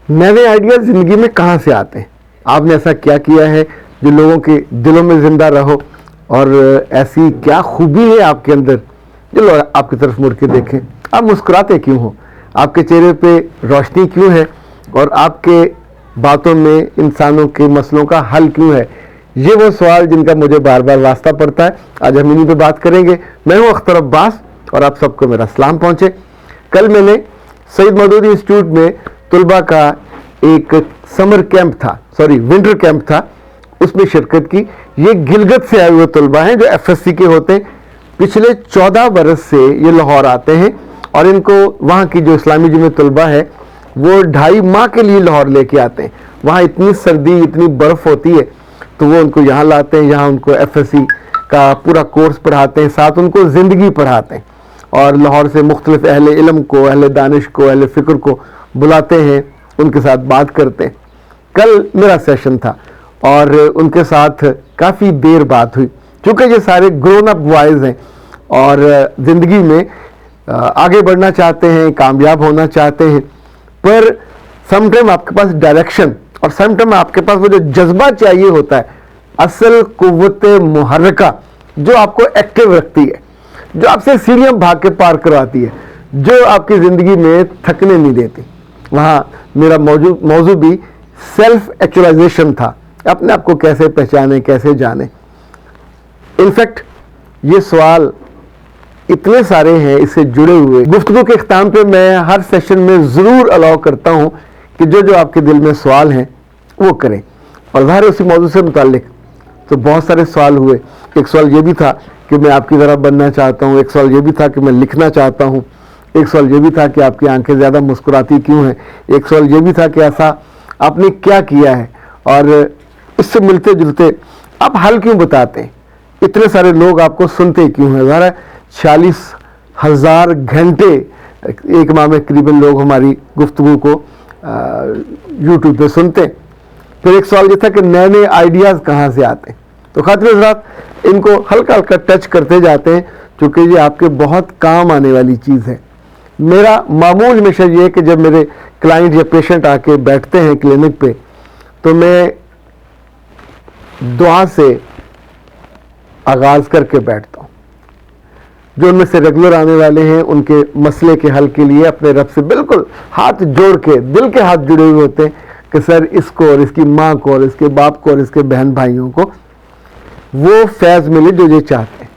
نئے آئیڈیاز زندگی میں کہاں سے آتے ہیں؟ آپ نے ایسا کیا کیا ہے جو لوگوں کے دلوں میں زندہ رہو، اور ایسی کیا خوبی ہے آپ کے اندر جو لوگ آپ کی طرف مڑ کے دیکھیں؟ آپ مسکراتے کیوں ہو؟ آپ کے چہرے پہ روشنی کیوں ہے؟ اور آپ کے باتوں میں انسانوں کے مسئلوں کا حل کیوں ہے؟ یہ وہ سوال جن کا مجھے بار بار واسطہ پڑتا ہے. آج ہم انہیں پہ بات کریں گے. میں ہوں اختر عباس اور آپ سب کو میرا سلام پہنچے. کل میں نے سید مودودی انسٹیٹیوٹ میں طلباء کا ایک سمر کیمپ تھا، ونٹر کیمپ تھا، اس میں شرکت کی. یہ گلگت سے آئے ہوئے طلباء ہیں جو ایف ایس سی کے ہوتے ہیں. پچھلے 14 برس سے یہ لاہور آتے ہیں اور ان کو وہاں کی جو اسلامی جمعیت طلباء ہے وہ 2.5 ماہ کے لیے لاہور لے کے آتے ہیں. وہاں اتنی سردی، اتنی برف ہوتی ہے تو وہ ان کو یہاں لاتے ہیں، یہاں ان کو ایف ایس سی کا پورا کورس پڑھاتے ہیں، ساتھ ان کو زندگی پڑھاتے ہیں، اور لاہور سے مختلف اہل علم کو، اہل دانش کو، اہل فکر کو بلاتے ہیں، ان کے ساتھ بات کرتے ہیں. کل میرا سیشن تھا اور ان کے ساتھ کافی دیر بات ہوئی. چونکہ یہ سارے گرون اپ بوائز ہیں اور زندگی میں آگے بڑھنا چاہتے ہیں، کامیاب ہونا چاہتے ہیں، پر سم ٹائم آپ کے پاس ڈائریکشن اور سم ٹائم آپ کے پاس وہ جو جذبہ چاہیے ہوتا ہے، اصل قوت محرکہ جو آپ کو ایکٹیو رکھتی ہے، جو آپ سے سیڑھیاں بھاگ کے پار کرواتی ہے، جو آپ کی زندگی میں تھکنے نہیں دیتی. وہاں میرا موضوع بھی سیلف ایکچولائزیشن تھا. اپنے آپ کو کیسے پہچانے، کیسے جانے. انفیکٹ یہ سوال اتنے سارے ہیں اس سے جڑے ہوئے. گفتگو کے اختتام پہ میں ہر سیشن میں ضرور الاؤ کرتا ہوں کہ جو آپ کے دل میں سوال ہیں وہ کریں. اور ظاہر اسی موضوع سے متعلق تو بہت سارے سوال ہوئے. ایک سوال یہ بھی تھا کہ میں آپ کی طرح بننا چاہتا ہوں، ایک سوال یہ بھی تھا کہ میں لکھنا چاہتا ہوں، ایک سوال یہ بھی تھا کہ آپ کی آنکھیں زیادہ مسکراتی کیوں ہیں، ایک سوال یہ بھی تھا کہ ایسا آپ نے کیا کیا ہے، اور اس سے ملتے جلتے آپ حل کیوں بتاتے ہیں، اتنے سارے لوگ آپ کو سنتے کیوں ہیں. ظاہر 46,000 گھنٹے ایک ماہ میں قریباً لوگ ہماری گفتگو کو یوٹیوب پہ سنتے ہیں. پھر ایک سوال یہ تھا کہ نئے آئیڈیاز کہاں سے آتے ہیں. تو خاطر حضرات ان کو ہلکا ہلکا ٹچ کرتے جاتے ہیں چونکہ یہ آپ کے بہت کام آنے والی چیز ہے. میرا معمول ہمیشہ یہ ہے کہ جب میرے کلائنٹ یا پیشنٹ آ کے بیٹھتے ہیں کلینک پہ تو میں دعا سے آغاز کر کے بیٹھتا ہوں. جو ان میں سے ریگولر آنے والے ہیں ان کے مسئلے کے حل کے لیے اپنے رب سے بالکل ہاتھ جوڑ کے، دل کے ہاتھ جڑے ہوئے ہوتے ہیں کہ سر اس کو اور اس کی ماں کو اور اس کے باپ کو اور اس کے بہن بھائیوں کو وہ فیض ملے جو یہ چاہتے ہیں.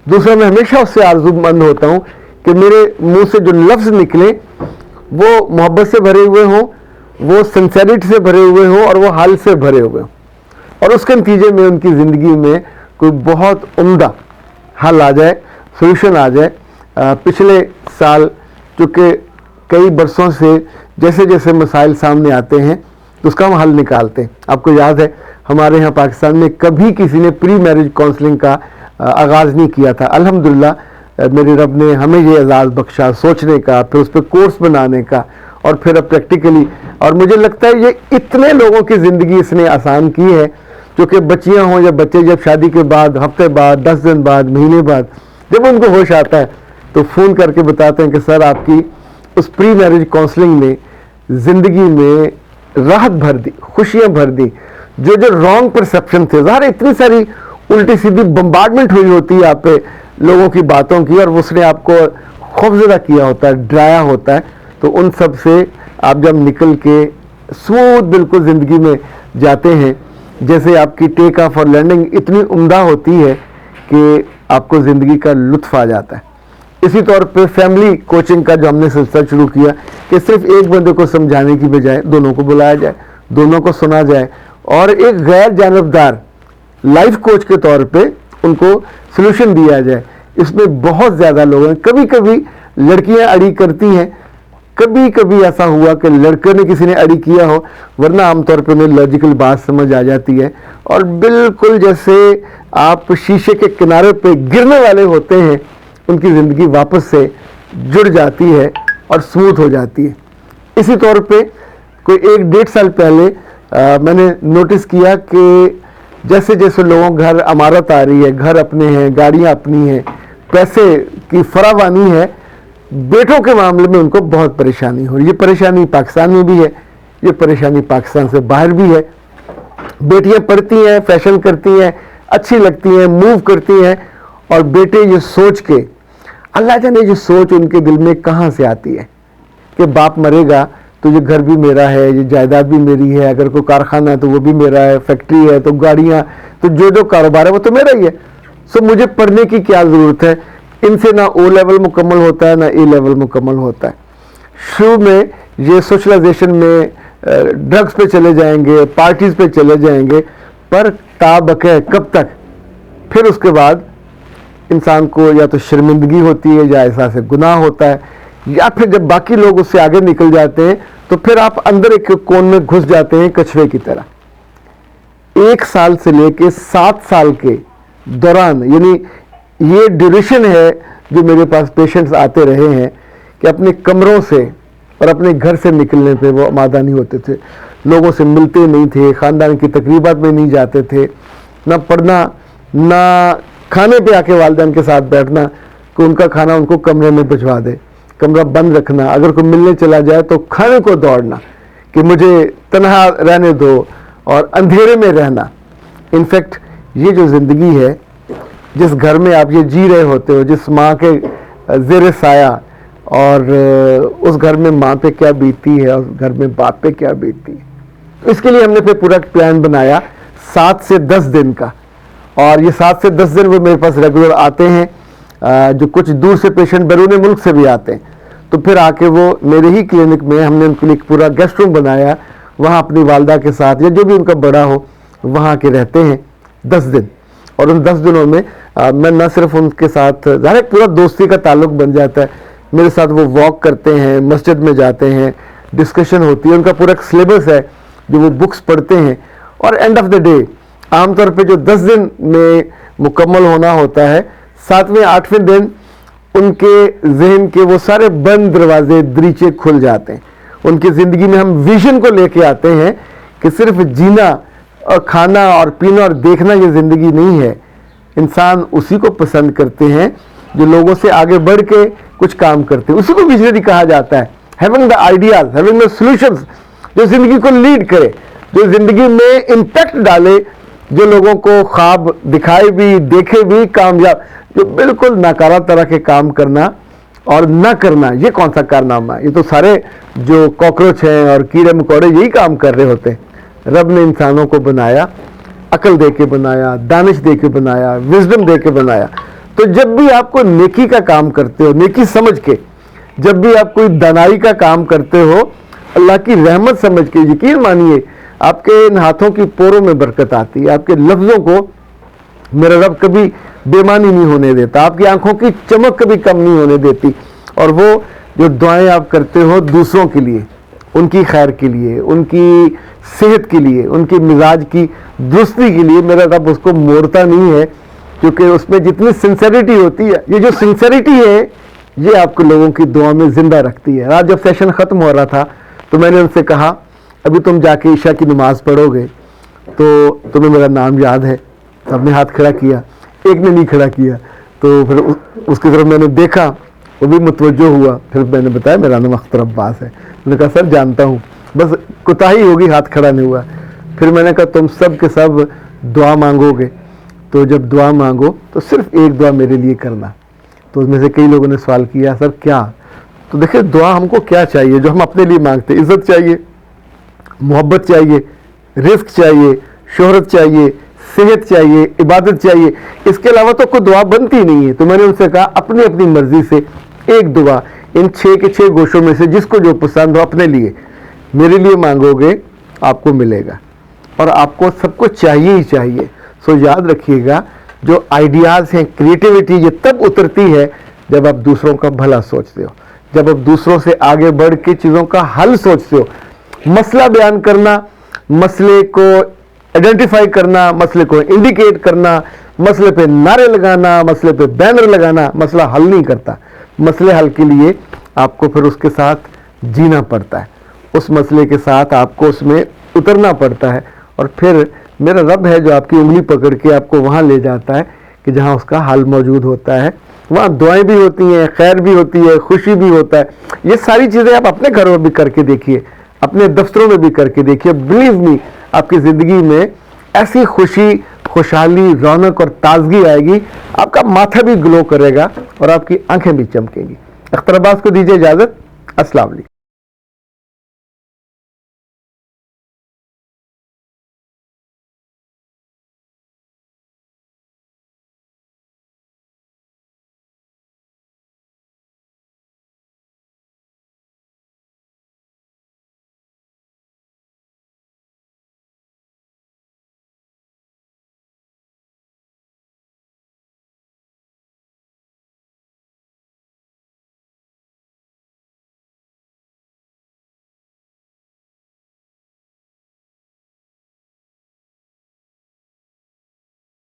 دوسرا، میں ہمیشہ اس سے آرزو مند ہوتا ہوں کہ میرے منہ سے جو لفظ نکلے وہ محبت سے بھرے ہوئے ہوں، وہ سنسیریٹی سے بھرے ہوئے ہوں، اور وہ حل سے بھرے ہوئے ہوں، اور اس کے نتیجے میں ان کی زندگی میں کوئی بہت عمدہ حل آ جائے، سولوشن آ جائے. پچھلے سال چونکہ کئی برسوں سے جیسے جیسے مسائل سامنے آتے ہیں تو اس کا ہم حل نکالتے ہیں. آپ کو یاد ہے ہمارے ہاں پاکستان میں کبھی کسی نے پری میرج کاؤنسلنگ کا آغاز نہیں کیا تھا. الحمدللہ میرے رب نے ہمیں یہ اعزاز بخشا سوچنے کا، پھر اس پہ کورس بنانے کا، اور پھر اب پریکٹیکلی. اور مجھے لگتا ہے یہ اتنے لوگوں کی زندگی اس نے آسان کی ہے، چونکہ بچیاں ہوں یا بچے، جب شادی کے بعد ہفتے بعد، 10 دن بعد، مہینے بعد جب ان کو ہوش آتا ہے تو فون کر کے بتاتے ہیں کہ سر آپ کی اس پری میرج کاؤنسلنگ نے زندگی میں راحت بھر دی، خوشیاں بھر دی. جو رانگ پرسیپشن تھے، ظاہر اتنی ساری الٹی سیدھی بمبارڈمنٹ ہوئی ہوتی ہے آپ پہ لوگوں کی باتوں کی، اور اس نے آپ کو خوفزدہ کیا ہوتا ہے، ڈرایا ہوتا ہے. تو ان سب سے آپ جب نکل کے سموتھ بالکل زندگی میں جاتے ہیں، جیسے آپ کی ٹیک آف اور لینڈنگ اتنی عمدہ ہوتی ہے کہ آپ کو زندگی کا لطف آ جاتا ہے. اسی طور پہ فیملی کوچنگ کا جو ہم نے سلسلہ شروع کیا کہ صرف ایک بندے کو سمجھانے کی بجائے دونوں کو بلایا جائے، دونوں کو سنا جائے، اور ایک غیر جانبدار لائف کوچ کے طور پہ ان کو سلوشن دیا جائے. اس میں بہت زیادہ لوگ ہیں. کبھی کبھی لڑکیاں اڑی کرتی ہیں، کبھی کبھی ایسا ہوا کہ لڑکے نے کسی نے اڑی کیا ہو، ورنہ عام طور پہ انہیں لاجیکل بات سمجھ آ جاتی ہے، اور بالکل جیسے آپ شیشے کے کنارے پہ گرنے والے ہوتے ہیں ان کی زندگی واپس سے جڑ جاتی ہے اور سموتھ ہو جاتی ہے. اسی طور پہ کوئی 1-1.5 سال پہلے میں نے نوٹس کیا کہ جیسے جیسے لوگوں گھر عمارت آ رہی ہے، گھر اپنے ہیں، گاڑیاں اپنی ہیں، پیسے کی فراوانی ہے، بیٹوں کے معاملے میں ان کو بہت پریشانی ہو رہی ہے. یہ پریشانی پاکستان میں بھی ہے، یہ پریشانی پاکستان سے باہر بھی ہے. بیٹیاں پڑھتی ہیں, فیشن کرتی ہیں, اچھی لگتی ہیں, موو کرتی ہیں, اور بیٹے یہ سوچ کے, اللہ جانے یہ سوچ ان کے دل میں کہاں سے آتی ہے کہ باپ مرے گا تو یہ گھر بھی میرا ہے, یہ جائیداد بھی میری ہے, اگر کوئی کارخانہ ہے تو وہ بھی میرا ہے, فیکٹری ہے تو گاڑیاں, تو جو کاروبار ہے وہ تو میرا ہی ہے. سو مجھے پڑھنے کی کیا ضرورت ہے؟ ان سے نہ او لیول مکمل ہوتا ہے نہ اے لیول مکمل ہوتا ہے. شروع میں یہ سوشلائزیشن میں ڈرگز پہ چلے جائیں گے, پارٹیز پہ چلے جائیں گے, پر تابقہ کب تک؟ پھر اس کے بعد انسان کو یا تو شرمندگی ہوتی ہے یا احساس گناہ ہوتا ہے, یا پھر جب باقی لوگ اس سے آگے نکل جاتے ہیں تو پھر آپ اندر ایک کون میں گھس جاتے ہیں کچھوے کی طرح. 1 سال سے لے کے 7 سال کے دوران, یعنی یہ ڈیوریشن ہے جو میرے پاس پیشنٹس آتے رہے ہیں کہ اپنے کمروں سے اور اپنے گھر سے نکلنے پہ وہ آمادہ نہیں ہوتے تھے, لوگوں سے ملتے نہیں تھے, خاندان کی تقریبات میں نہیں جاتے تھے, نہ پڑھنا نہ کھانے پہ آ کے والدین کے ساتھ بیٹھنا کہ ان کا کھانا ان کو کمرے میں بھجوا دے, کمرہ بند رکھنا, اگر کوئی ملنے چلا جائے تو کھانے کو دوڑنا کہ مجھے تنہا رہنے دو, اور اندھیرے میں رہنا. انفیکٹ یہ جو زندگی ہے جس گھر میں آپ یہ جی رہے ہوتے ہو, جس ماں کے زیر سایہ, اور اس گھر میں ماں پہ کیا بیتتی ہے اور گھر میں باپ پہ کیا بیتتی ہے. اس کے لیے ہم نے پھر پورا پلان بنایا 7 سے 10 دن کا, اور یہ 7 سے 10 دن وہ میرے پاس ریگولر آتے ہیں, جو کچھ دور سے پیشنٹ بیرون ملک سے بھی آتے ہیں, تو پھر آ کے وہ میرے ہی کلینک میں ہم نے ان کے لیے ایک پورا گیسٹ روم بنایا, وہاں اپنی والدہ کے ساتھ یا جو بھی ان کا بڑا ہو وہاں کے رہتے ہیں 10 دن. اور ان 10 دنوں میں میں نہ صرف ان کے ساتھ, ظاہر پورا دوستی کا تعلق بن جاتا ہے, میرے ساتھ وہ واک کرتے ہیں, مسجد میں جاتے ہیں, ڈسکشن ہوتی ہے, ان کا پورا ایک سلیبس ہے جو وہ بکس پڑھتے ہیں, اور اینڈ آف دا ڈے عام طور پہ جو 10 دن میں مکمل ہونا ہوتا ہے, 7ویں 8ویں دن ان کے ذہن کے وہ سارے بند دروازے دریچے کھل جاتے ہیں. ان کی زندگی میں ہم ویژن کو لے کے آتے ہیں کہ صرف جینا اور کھانا اور پینا اور دیکھنا یہ زندگی نہیں ہے. انسان اسی کو پسند کرتے ہیں جو لوگوں سے آگے بڑھ کے کچھ کام کرتے ہیں, اسی کو ویژنری کہا جاتا ہے. Having the ideas, having the solutions, جو زندگی کو لیڈ کرے, جو زندگی میں امپیکٹ ڈالے, جو لوگوں کو خواب دکھائے بھی, دیکھے بھی, کامیاب. جو بالکل ناکارہ طرح کے کام کرنا اور نہ کرنا, یہ کون سا کارنامہ ہے؟ یہ تو سارے جو کاکروچ ہیں اور کیڑے مکوڑے یہی کام کر رہے ہوتے ہیں. رب نے انسانوں کو بنایا, عقل دے کے بنایا, دانش دے کے بنایا, وزڈم دے کے بنایا. تو جب بھی آپ کو نیکی کا کام کرتے ہو, نیکی سمجھ کے, جب بھی آپ کوئی دانائی کا کام کرتے ہو اللہ کی رحمت سمجھ کے, یقین مانیے آپ کے ان ہاتھوں کی پوروں میں برکت آتی ہے. آپ کے لفظوں کو میرا رب کبھی بے معنی نہیں ہونے دیتا, آپ کی آنکھوں کی چمک کبھی کم نہیں ہونے دیتی. اور وہ جو دعائیں آپ کرتے ہو دوسروں کے لیے, ان کی خیر کے لیے, ان کی صحت کے لیے, ان کی مزاج کی درستی کے لیے, میرا رب اس کو موڑتا نہیں ہے, کیونکہ اس میں جتنی سنسیریٹی ہوتی ہے, یہ جو سنسیریٹی ہے یہ آپ کو لوگوں کی دعا میں زندہ رکھتی ہے. رات جب سیشن ختم ہو رہا تھا تو میں نے ان سے کہا ابھی تم جا کے عشاء کی نماز پڑھو گے تو تمہیں میرا نام یاد ہے؟ سب نے ہاتھ کھڑا کیا, ایک نے نہیں کھڑا کیا. تو پھر اس کی طرف میں نے دیکھا, وہ بھی متوجہ ہوا. پھر میں نے بتایا میرا نام اختر عباس ہے. میں نے کہا سر جانتا ہوں, بس کوتاہی ہوگی, ہاتھ کھڑا نہیں ہوا. پھر میں نے کہا تم سب کے سب دعا مانگو گے, تو جب دعا مانگو تو صرف ایک دعا میرے لیے کرنا. تو اس میں سے کئی لوگوں نے سوال کیا سر کیا؟ تو دیکھیں دعا ہم کو کیا چاہیے جو ہم اپنے لیے مانگتے ہیں؟ عزت چاہیے, محبت چاہیے, رزق چاہیے, شہرت چاہیے, صحت چاہیے, عبادت چاہیے. اس کے علاوہ تو کوئی دعا بنتی نہیں ہے. تو میں نے ان سے کہا اپنی اپنی مرضی سے ایک دعا ان 6 کے 6 گوشوں میں سے جس کو جو پسند ہو اپنے لیے, میرے لیے مانگو گے آپ کو ملے گا, اور آپ کو سب کو چاہیے ہی چاہیے. سو یاد رکھیے گا جو آئیڈیاز ہیں, کریٹیوٹی, یہ تب اترتی ہے جب آپ دوسروں کا بھلا سوچتے ہو, جب آپ دوسروں سے آگے بڑھ کے چیزوں کا حل سوچتے ہو. مسئلہ بیان کرنا, مسئلے کو آئیڈینٹیفائی کرنا, مسئلے کو انڈیکیٹ کرنا, مسئلے پہ نعرے لگانا, مسئلے پہ بینر لگانا مسئلہ حل نہیں کرتا. مسئلے حل کے لیے آپ کو پھر اس کے ساتھ جینا پڑتا ہے, اس مسئلے کے ساتھ آپ کو اس میں اترنا پڑتا ہے. اور پھر میرا رب ہے جو آپ کی انگلی پکڑ کے آپ کو وہاں لے جاتا ہے کہ جہاں اس کا حل موجود ہوتا ہے. وہاں دعائیں بھی ہوتی ہیں, خیر بھی ہوتی ہے, خوشی بھی ہوتا ہے. یہ ساری چیزیں آپ اپنے گھروں میں بھی کر کے دیکھیے, اپنے دفتروں میں بھی کر کے دیکھیے, بلیو می آپ کی زندگی میں ایسی خوشی, خوشحالی, رونق اور تازگی آئے گی, آپ کا ماتھا بھی گلو کرے گا اور آپ کی آنکھیں بھی چمکیں گی. اختر عباس کو دیجیے اجازت. السلام علیکم.